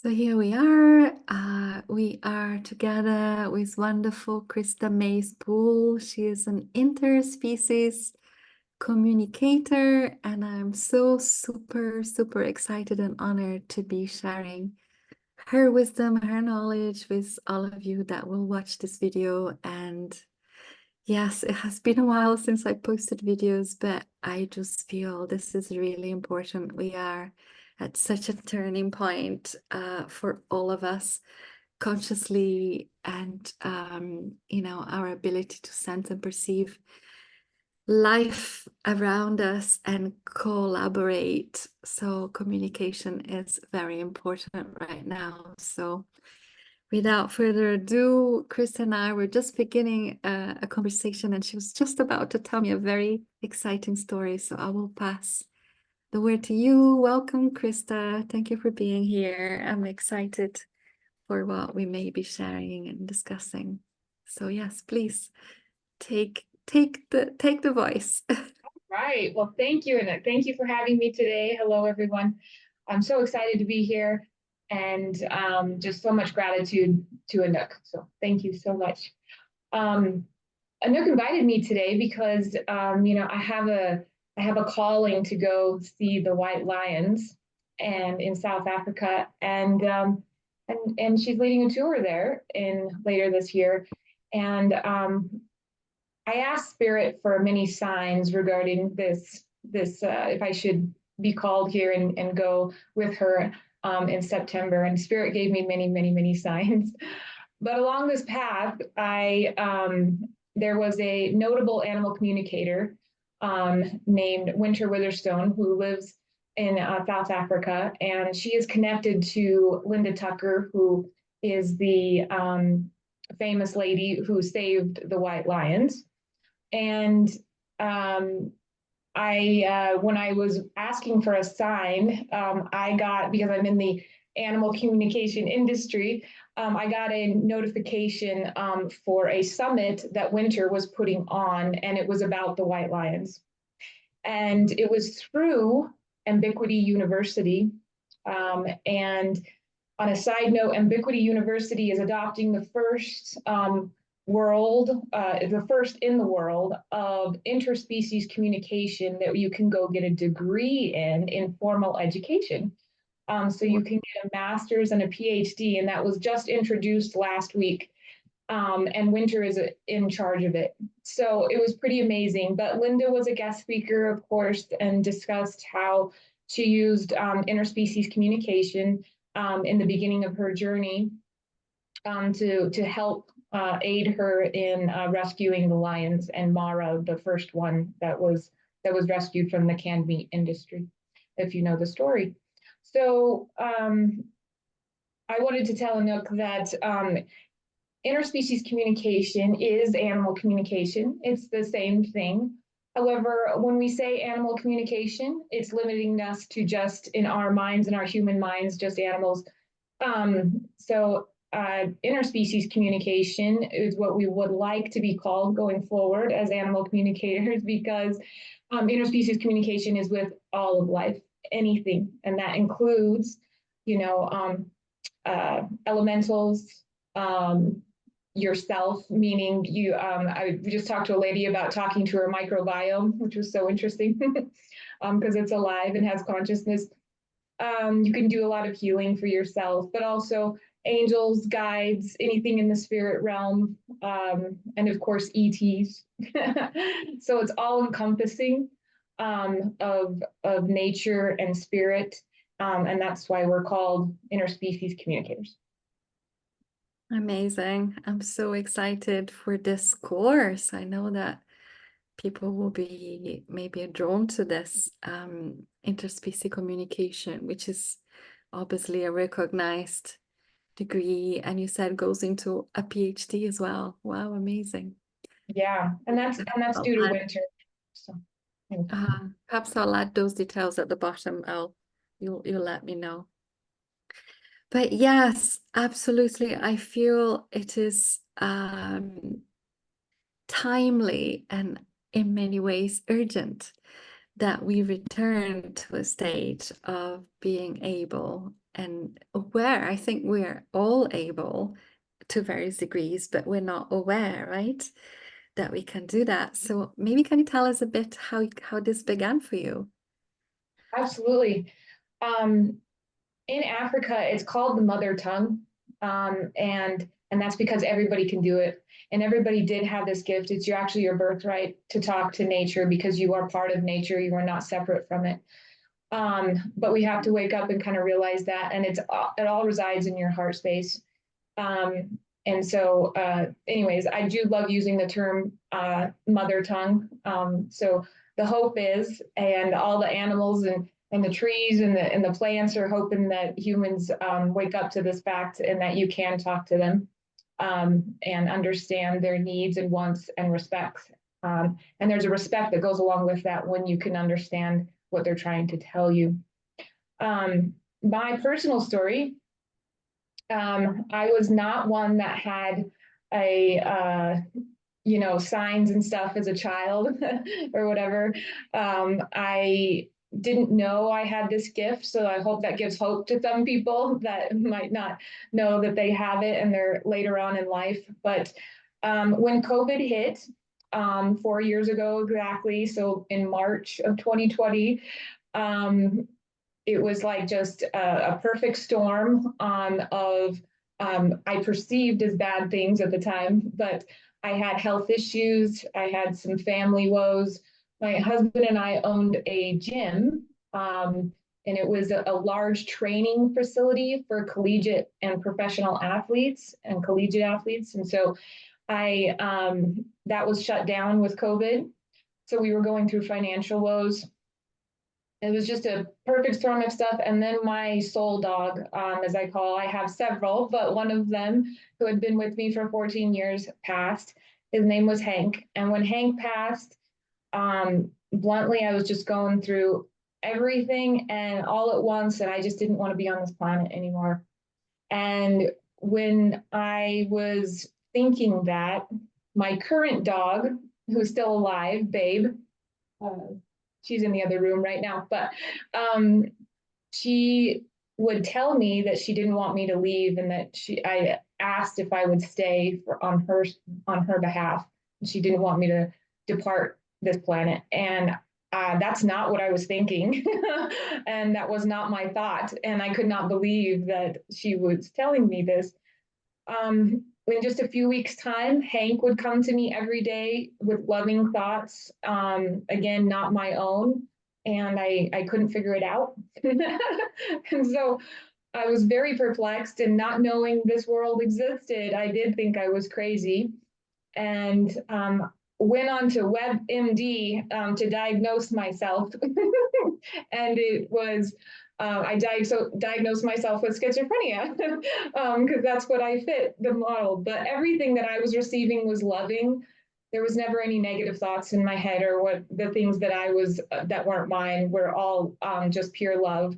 So here we are. We are together with wonderful Krista Mayes-Poole. She is an interspecies communicator, and I'm so super excited and honored to be sharing her wisdom, her knowledge with all of you that will watch this video. And yes, it has been a while since I posted videos, but I just feel this is really important. We are at such a turning point for all of us consciously, and our ability to sense and perceive life around us and collaborate. So communication is very important right now. So without further ado, Krista and I were just beginning a conversation, and she was just about to tell me a very exciting story. So I will pass the word to you. Welcome, Krista. Thank you for being here. I'm excited for what we may be sharing and discussing. So yes, please take the voice. Right. Well, thank you, Anouk. Thank you for having me today. Hello, everyone. I'm so excited to be here, and just so much gratitude to Anouk. So thank you so much. Anouk invited me today because I have a calling to go see the White Lions and in South Africa, and she's leading a tour there in later this year, and I asked Spirit for many signs regarding this if I should be called here and go with her in September. And Spirit gave me many signs. But along this path, there was a notable animal communicator named Winter Witherstone who lives in South Africa, and she is connected to Linda Tucker, who is the famous lady who saved the White Lions. And when I was asking for a sign, I got, because I'm in the animal communication industry, I got a notification for a summit that Winter was putting on, and it was about the White Lions. And it was through Ambiguity University. And on a side note, Ambiguity University is adopting the first the first in the world of interspecies communication that you can go get a degree in formal education. So you can get a master's and a PhD, and that was just introduced last week. And Winter is in charge of it. So it was pretty amazing. But Linda was a guest speaker, of course, and discussed how she used interspecies communication in the beginning of her journey to help aid her in rescuing the lions, and Mara, the first one that was rescued from the canned meat industry, if you know the story. So I wanted to tell Anouk that interspecies communication is animal communication. It's the same thing. However, when we say animal communication, it's limiting us to just in our minds, in our human minds, just animals. Interspecies communication is what we would like to be called going forward as animal communicators, because interspecies communication is with all of life, anything, and that includes, elementals, yourself, meaning you. We just talked to a lady about talking to her microbiome, which was so interesting because it's alive and has consciousness. You can do a lot of healing for yourself, but also angels, guides, anything in the spirit realm, and of course ETs. So it's all encompassing of nature and spirit, and that's why we're called interspecies communicators. Amazing. I'm so excited for this course. I know that people will be maybe drawn to this interspecies communication, which is obviously a recognized degree, and you said goes into a PhD as well. Wow, amazing. Yeah, and that's due to Winter. So perhaps I'll add those details at the bottom. You'll let me know. But yes, absolutely. I feel it is timely and in many ways urgent, that we return to a state of being able and aware. I think we're all able to various degrees, but we're not aware, right? That we can do that. So maybe can you tell us a bit how this began for you? Absolutely. Um, in Africa, it's called the mother tongue. And that's because everybody can do it. And everybody did have this gift. It's actually your birthright to talk to nature because you are part of nature. You are not separate from it. But we have to wake up and kind of realize that. And it all resides in your heart space. And so, anyways, I do love using the term mother tongue. So the hope is, and all the animals and the trees and the plants are hoping that humans wake up to this fact and that you can talk to them and understand their needs and wants and respects. And there's a respect that goes along with that when you can understand what they're trying to tell you. My personal story, I was not one that had signs and stuff as a child or whatever. I didn't know I had this gift, so I hope that gives hope to some people that might not know that they have it and they're later on in life. But when COVID hit 4 years ago exactly, so in March of 2020, it was like just a perfect storm of I perceived as bad things at the time, but I had health issues. I had some family woes. My husband and I owned a gym, and it was a large training facility for collegiate and professional athletes and collegiate athletes. And so that was shut down with COVID. So we were going through financial woes. It was just a perfect storm of stuff. And then my soul dog, as I call, I have several, but one of them who had been with me for 14 years passed. His name was Hank. And when Hank passed, bluntly, I was just going through everything and all at once, and I just didn't want to be on this planet anymore. And when I was thinking that, my current dog, who's still alive, Babe, she's in the other room right now, but she would tell me that she didn't want me to leave and that I asked if I would stay on her behalf. She didn't want me to depart this planet. And that's not what I was thinking. And that was not my thought. And I could not believe that she was telling me this. In just a few weeks' time, Hank would come to me every day with loving thoughts, again, not my own, and I couldn't figure it out. And so I was very perplexed, and not knowing this world existed, I did think I was crazy, and went on to WebMD to diagnose myself. And it was I diagnosed myself with schizophrenia because that's what I fit the model. But everything that I was receiving was loving. There was never any negative thoughts in my head or what the things that I was that weren't mine were all just pure love.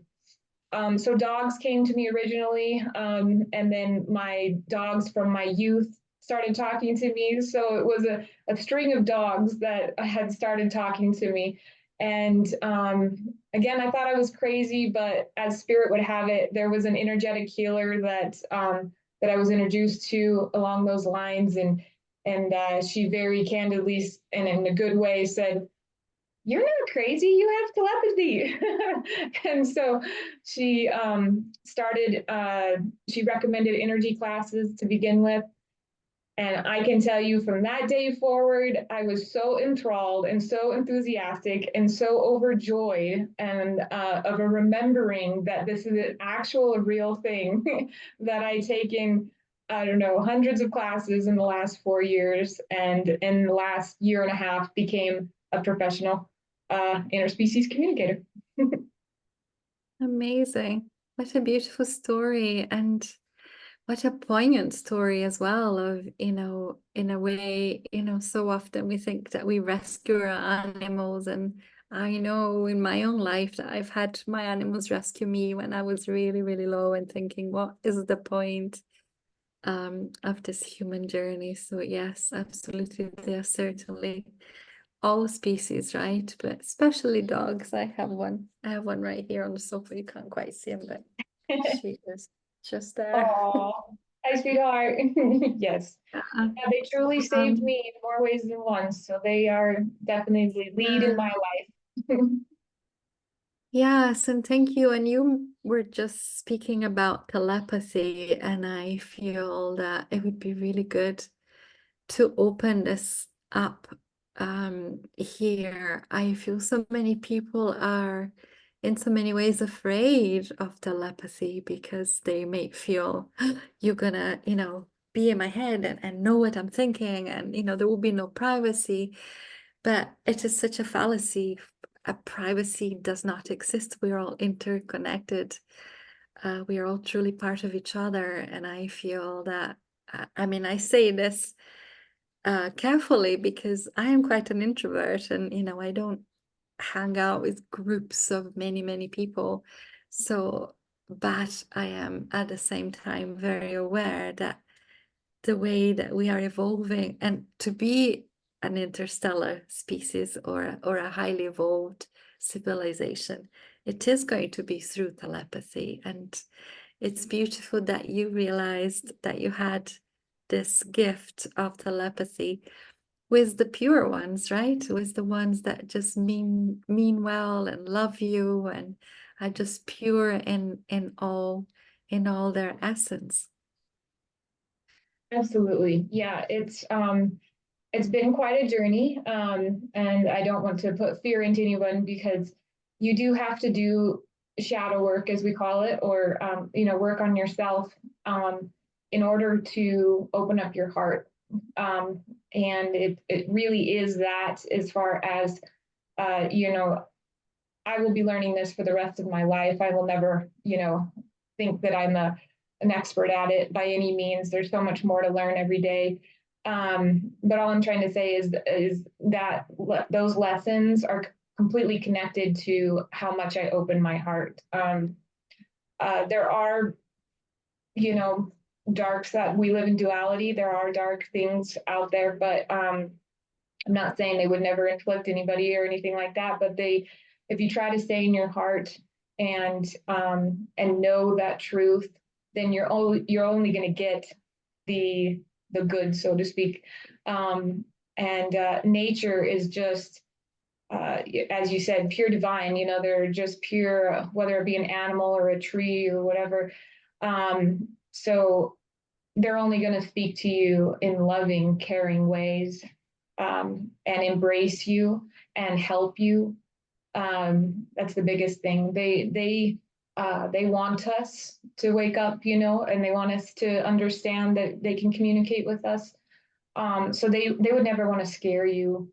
So dogs came to me originally, and then my dogs from my youth started talking to me. So it was a string of dogs that had started talking to me. And again, I thought I was crazy, but as spirit would have it, there was an energetic healer that I was introduced to along those lines, and she very candidly and in a good way said, "You're not crazy, you have telepathy." And so she she recommended energy classes to begin with. And I can tell you from that day forward, I was so enthralled and so enthusiastic and so overjoyed and of a remembering that this is an actual, a real thing that I taken, I don't know, hundreds of classes in the last 4 years. And in the last year and a half became a professional interspecies communicator. Amazing. What a beautiful story, and what a poignant story as well of, in a way, so often we think that we rescue our animals, and I know in my own life that I've had my animals rescue me when I was really, really low and thinking, what is the point of this human journey? So yes, absolutely, they are certainly all species, right? But especially dogs. I have one. I have one right here on the sofa. You can't quite see him, but she is just there. Oh, hi, sweetheart. Yes. Yeah. Yeah, they truly saved Um, me in more ways than one. So they are definitely lead in yeah. my life. Yes, and thank you. And you were just speaking about telepathy, and I feel that it would be really good to open this up here. I feel so many people are in so many ways afraid of telepathy because they may feel you're gonna, be in my head and know what I'm thinking, and there will be no privacy. But it is such a fallacy. A privacy does not exist. We're all interconnected. We are all truly part of each other. And I feel that, I mean, I say this carefully because I am quite an introvert, and I don't hang out with groups of many, many people. So, but I am at the same time very aware that the way that we are evolving, and to be an interstellar species or a highly evolved civilization, it is going to be through telepathy. And it's beautiful that you realized that you had this gift of telepathy with the pure ones, right? With the ones that just mean well and love you and are just pure in all their essence. Absolutely. Yeah, it's been quite a journey. And I don't want to put fear into anyone because you do have to do shadow work, as we call it, or work on yourself in order to open up your heart. And it really is that, as far as I will be learning this for the rest of my life. I will never, think that I'm an expert at it by any means. There's so much more to learn every day. But all I'm trying to say is that those lessons are completely connected to how much I open my heart. There are, darks that we live in duality. There are dark things out there, but I'm not saying they would never inflict anybody or anything like that, but if you try to stay in your heart and know that truth, then you're only going to get the good, so to speak. And nature is just, as you said, pure divine. They're just pure, whether it be an animal or a tree or whatever. So they're only going to speak to you in loving, caring ways, and embrace you and help you. That's the biggest thing. They want us to wake up, and they want us to understand that they can communicate with us. So they would never want to scare you.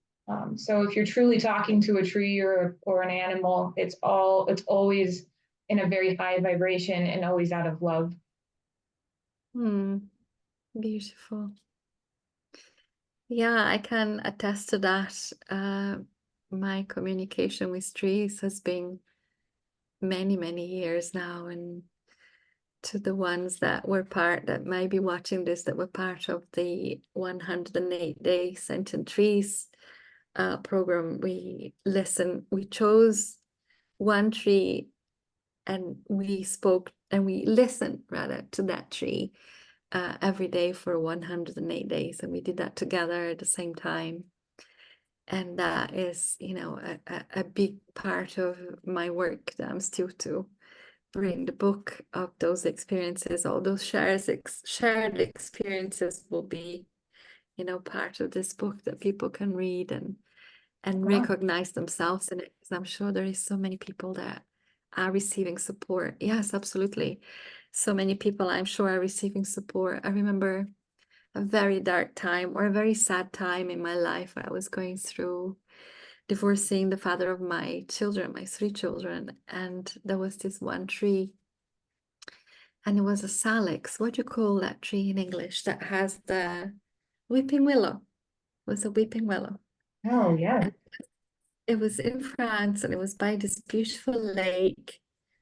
So if you're truly talking to a tree or an animal, it's always in a very high vibration and always out of love. Beautiful. Yeah, I can attest to that. My communication with trees has been many, many years now, and to the ones that might be watching this, that were part of the 108-day Sentient Trees program, we chose one tree, and we listened rather to that tree every day for 108 days, and we did that together at the same time. And that is, a big part of my work that I'm still to bring the book of those experiences. All those shared experiences will be, part of this book that people can read and Wow. recognize themselves in it. Because I'm sure there is so many people that are receiving support. Yes, absolutely. So many people, I'm sure, are receiving support. I remember a very dark time, or a very sad time in my life. I was going through divorcing the father of my children, my 3 children, and there was this one tree, and it was a salix. What do you call that tree in English that has the weeping willow? It was a weeping willow. Oh, yeah. And it was in France, and it was by this beautiful lake.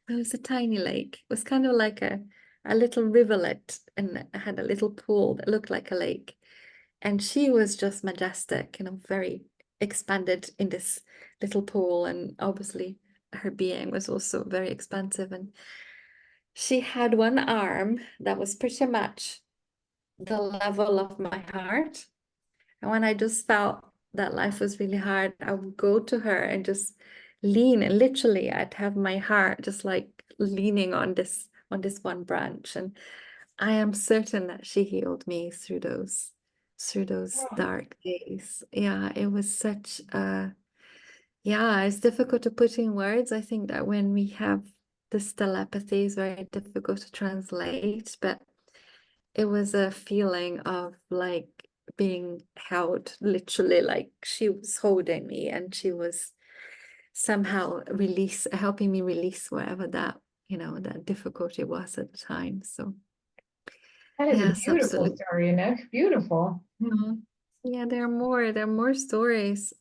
It was a tiny lake. It was kind of like a little rivulet, and it had a little pool that looked like a lake. And she was just majestic, very expanded in this little pool, and obviously her being was also very expansive. And she had one arm that was pretty much the level of my heart. And when I just felt that life was really hard, I would go to her and just lean, and literally I'd have my heart just like leaning on this one branch. And I am certain that she healed me through those Oh, dark days. Yeah, it was such a, yeah, it's difficult to put in words. I think that when we have this telepathy, it's very difficult to translate, but it was a feeling of like being held, literally, like she was holding me and she was somehow helping me release whatever that, that difficulty was at the time. So that is a yes, beautiful absolutely. story, Anouk. Beautiful. Mhm. Yeah, there are more stories.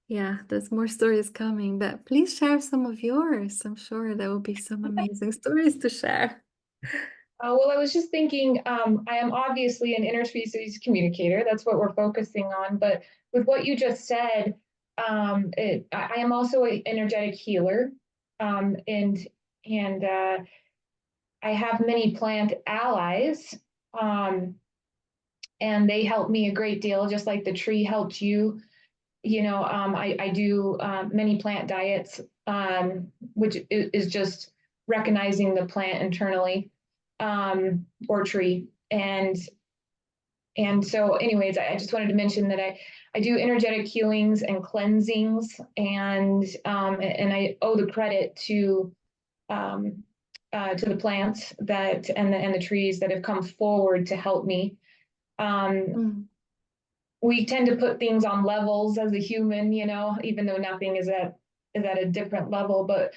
Yeah, there's more stories coming, but please share some of yours. I'm sure there will be some amazing stories to share. Well, I was just thinking, I am obviously an interspecies communicator. That's what we're focusing on. But with what you just said, I am also an energetic healer, and I have many plant allies, um, and they help me a great deal, just like the tree helped you. I do many plant diets, which is just recognizing the plant internally, or tree. And so anyways, I just wanted to mention that I do energetic healings and cleansings, and I owe the credit to the plants and the trees that have come forward to help me. Um, Mm. we tend to put things on levels as a human, even though nothing is at a different level. But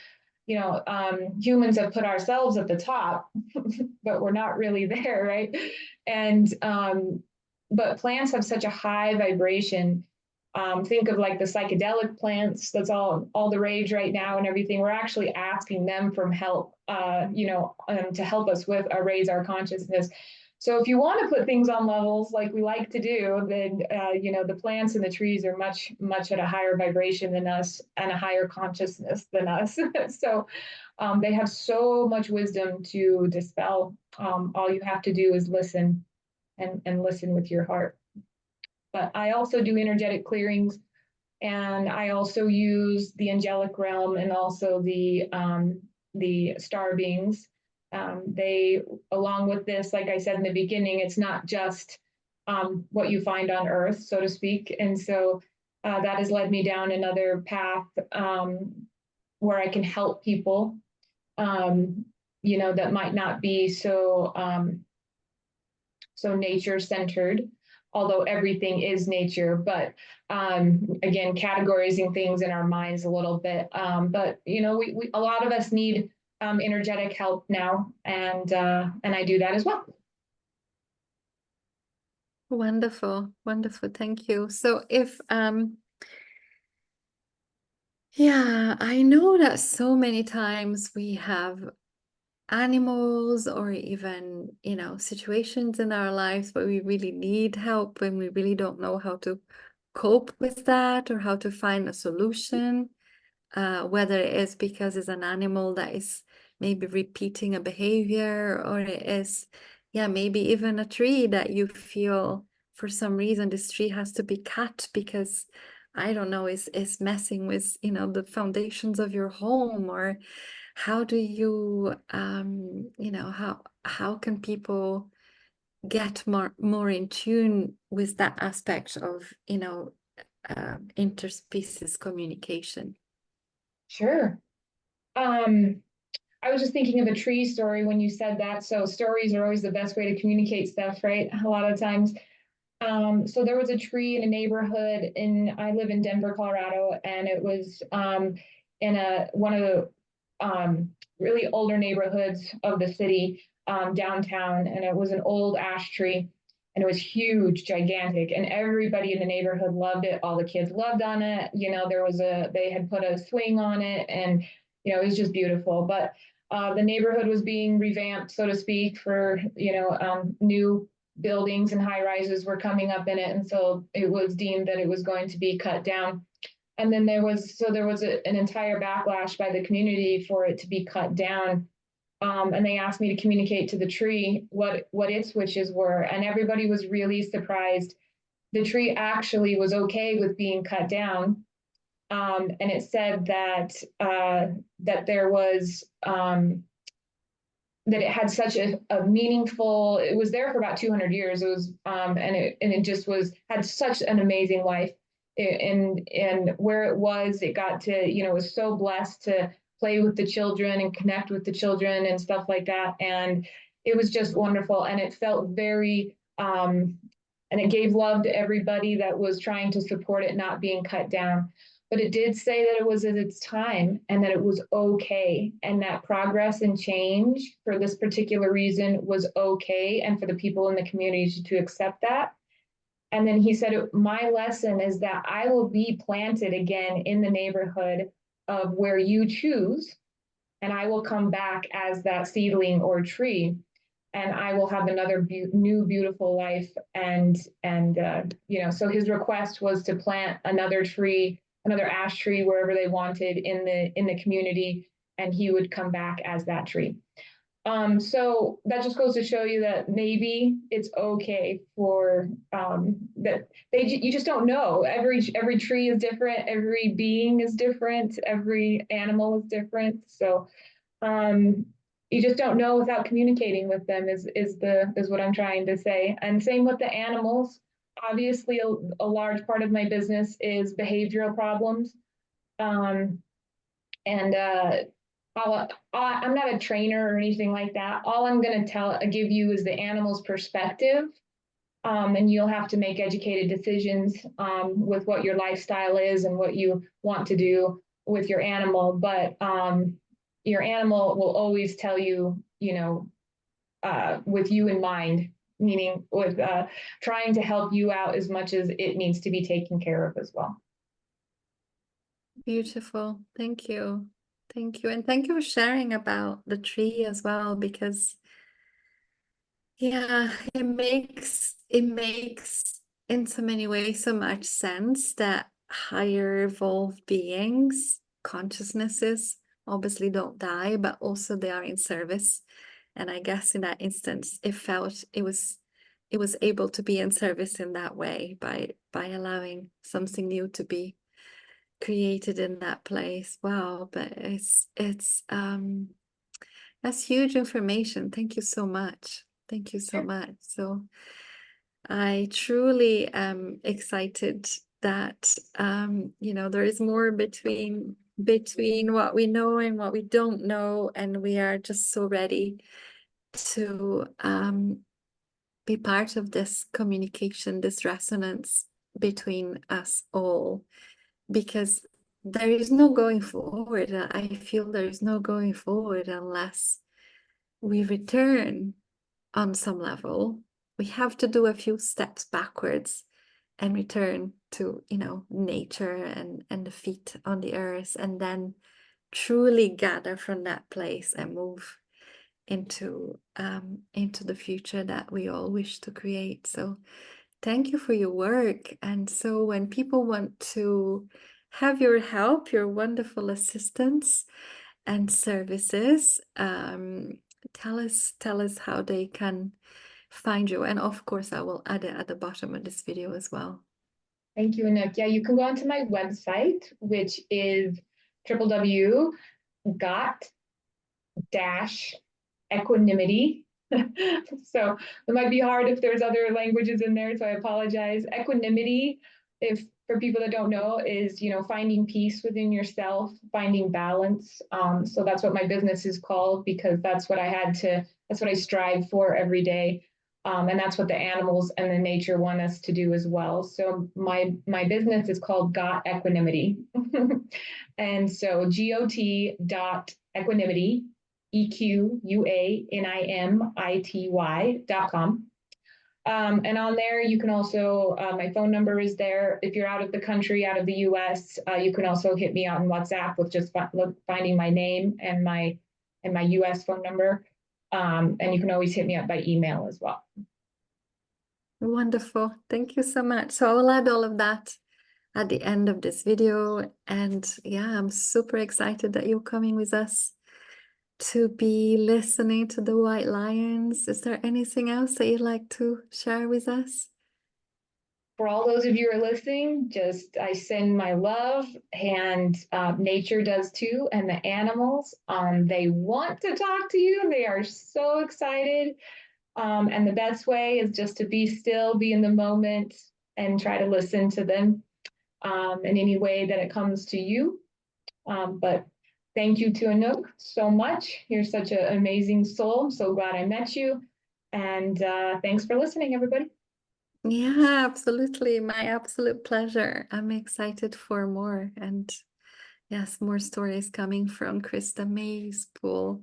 humans have put ourselves at the top, but we're not really there, right? And but plants have such a high vibration. Think of like the psychedelic plants. That's all the rage right now and everything. We're actually asking them for help, to help us with raise our consciousness. So if you want to put things on levels like we like to do, then the plants and the trees are much much at a higher vibration than us and a higher consciousness than us. So they have so much wisdom to dispel. All you have to do is listen and listen with your heart. But I also do energetic clearings, and I also use the angelic realm and also the star beings. They, along with this, like I said in the beginning, it's not just what you find on Earth, so to speak. And so that has led me down another path, where I can help people, that might not be so nature centered, although everything is nature. But again, categorizing things in our minds a little bit. But we a lot of us need energetic help now, and I do that as well. Wonderful, wonderful. Thank you. So yeah, I know that so many times we have animals or even, situations in our lives where we really need help and we really don't know how to cope with that or how to find a solution. Whether it is because it's an animal that is maybe repeating a behavior, or it is, yeah, maybe even a tree that you feel for some reason this tree has to be cut because, I don't know, is messing with, the foundations of your home. Or how do you, how can people get more in tune with that aspect of, interspecies communication? Sure. I was just thinking of a tree story when you said that. So stories are always the best way to communicate stuff, right? A lot of times. So there was a tree in a neighborhood I live in Denver, Colorado, and it was in one of the really older neighborhoods of the city, downtown, and it was an old ash tree, and it was huge, gigantic, and everybody in the neighborhood loved it. All the kids loved on it. They had put a swing on it, and it was just beautiful. But the neighborhood was being revamped, so to speak, for new buildings and high rises were coming up in it, and so it was deemed that it was going to be cut down. And then there was an entire backlash by the community for it to be cut down. And they asked me to communicate to the tree what its wishes were, and everybody was really surprised. The tree actually was okay with being cut down, and it said that there was that it had such a meaningful. It was there for about 200 years. It was and it just had such an amazing life. And where it got to, it was so blessed to play with the children and connect with the children and stuff like that. And it was just wonderful. And it felt very, and it gave love to everybody that was trying to support it not being cut down. But it did say that it was at its time and that it was okay, and that progress and change for this particular reason was okay, and for the people in the community to accept that. And then he said, my lesson is that I will be planted again in the neighborhood of where you choose, and I will come back as that seedling or tree, and I will have another new beautiful life. And so his request was to plant another tree, another ash tree, wherever they wanted in the community, and he would come back as that tree. So that just goes to show you that maybe it's okay for that you just don't know. Every tree is different, every being is different, every animal is different. So you just don't know without communicating with them is what I'm trying to say. And same with the animals. Obviously, a large part of my business is behavioral problems. I'm not a trainer or anything like that. All I'm going to give you is the animal's perspective, and you'll have to make educated decisions with what your lifestyle is and what you want to do with your animal. But your animal will always tell you, with you in mind, meaning with trying to help you out as much as it needs to be taken care of as well. Beautiful. Thank you. Thank you. And thank you for sharing about the tree as well, because yeah, it makes in so many ways so much sense that higher evolved beings, consciousnesses, obviously don't die, but also they are in service. And I guess in that instance, it was able to be in service in that way by allowing something new to be created in that place. Wow, but that's huge information. Thank you so much. Thank you so much. So I truly am excited that there is more between what we know and what we don't know, and we are just so ready to be part of this communication, this resonance between us all, because there is no going forward. I feel there is no going forward unless we return on some level. We have to do a few steps backwards and return to, nature and the feet on the earth, and then truly gather from that place and move into the future that we all wish to create. So thank you for your work. And so when people want to have your help, your wonderful assistance and services, tell us how they can find you. And of course, I will add it at the bottom of this video as well. Thank you, Anouk. Yeah, you can go onto my website, which is www.got-equanimity. So it might be hard if there's other languages in there, so I apologize. Equanimity, if for people that don't know, is finding peace within yourself, finding balance. So that's what my business is called, because that's what I strive for every day. And that's what the animals and the nature want us to do as well. So my business is called Got Equanimity. And so GOT.equanimity, EQUANIMITY.com. And on there, you can also, my phone number is there. If you're out of the country, out of the US, you can also hit me on WhatsApp with just finding my name and my US phone number. And you can always hit me up by email as well. Wonderful. Thank you so much. So I will add all of that at the end of this video. And yeah, I'm super excited that you're coming with us to be listening to the White Lions. Is there anything else that you'd like to share with us? For all those of you who are listening, just I send my love, and nature does too, and the animals. They want to talk to you. They are so excited. And the best way is just to be still, be in the moment, and try to listen to them in any way that it comes to you. But thank you to Anouk so much. You're such an amazing soul. I'm so glad I met you. And thanks for listening, everybody. Yeah, absolutely. My absolute pleasure. I'm excited for more. And yes, more stories coming from Krista Mayes-Poole.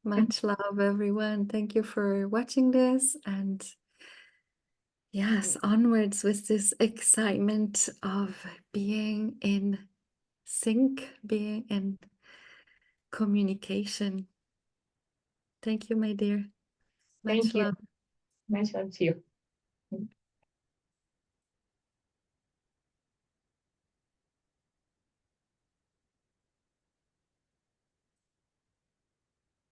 Much love, everyone. Thank you for watching this. And yes, onwards with this excitement of being in sync, being in communication. Thank you, my dear. Thank Much you. love. Much love to you.